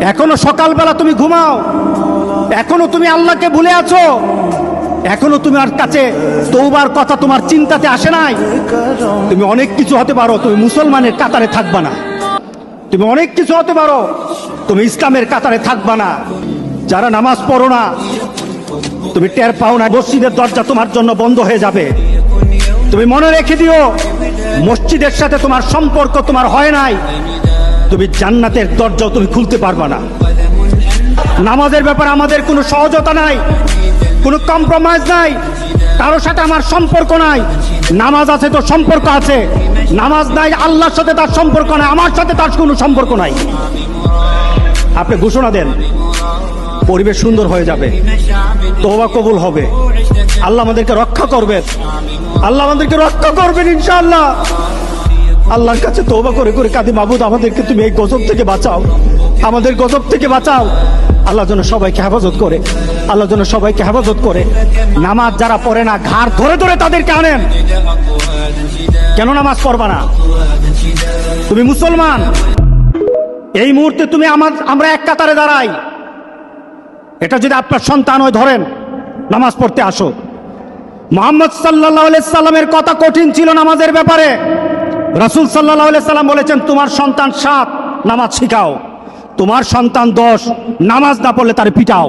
এখনো সকালবেলা তুমি ঘুমাও, এখনো তুমি আল্লাহকে ভুলে আছো, এখনো তোমার কাছে তওবার কথা তোমার চিন্তাতে আসে নাই। তুমি অনেক কিছু হতে পারো, তুমি মুসলমানের কাতারে থাকবা না। তুমি অনেক কিছু হতে পারো, তুমি ইসলামের কাতারে থাকবা না। যারা নামাজ পড়ো না, তুমি টের পাও না, মসজিদের দরজা তোমার জন্য বন্ধ হয়ে যাবে। তুমি মনে রেখে দিও, মসজিদের সাথে তোমার সম্পর্ক তোমার হয় নাই, তুমি জান্নাতের দরজাও তুমি খুলতে পারবা না। নামাজের ব্যাপারে আমাদের কোনো সহজতা নাই, কোনো কম্প্রোমাইজ নাই, কারোর সাথে আমার সম্পর্ক নাই। নামাজ আছে তো সম্পর্ক আছে, নামাজ নাই আল্লাহর সাথে তার সম্পর্ক নাই, আমার সাথে তার কোনো সম্পর্ক নাই। আপনি ঘোষণা দেন, পরিবেশ সুন্দর হয়ে যাবে, তওবা কবুল হবে, আল্লাহ আমাদেরকে রক্ষা করবেন, আল্লাহ আমাদেরকে রক্ষা করবেন ইনশাআল্লাহ। আল্লাহর কাছে তওবা করে করে কাঁদি, মাবুদ আমাদেরকে তুমি এই গজব থেকে বাঁচাও, আমাদের গজব থেকে বাঁচাও। আল্লাহ যেন সবাইকে হেফাজত করে, আল্লাহ যেন সবাইকে হেফাজত করে। নামাজ যারা পড়ে না, ঘাড় ধরে ধরে তাদেরকে আনেন। কেন নামাজ পড়বা না? তুমি মুসলমান। এই মুহূর্তে তুমি আমরা এক কাতারে দাঁড়াই, এটা যদি আপনার সন্তান হয়, ধরেন নামাজ পড়তে আসো। মুহাম্মদ সাল্লাল্লাহু আলাইহি সাল্লামের কথা কঠিন ছিল নামাজের ব্যাপারে। রাসূল সাল্লাল্লাহু আলাইহি সাল্লাম বলেছেন, তোমার সন্তান 7 নামাজ শিখাও, তোমার সন্তান 10 নামাজ না পড়লে তারে পিটাও।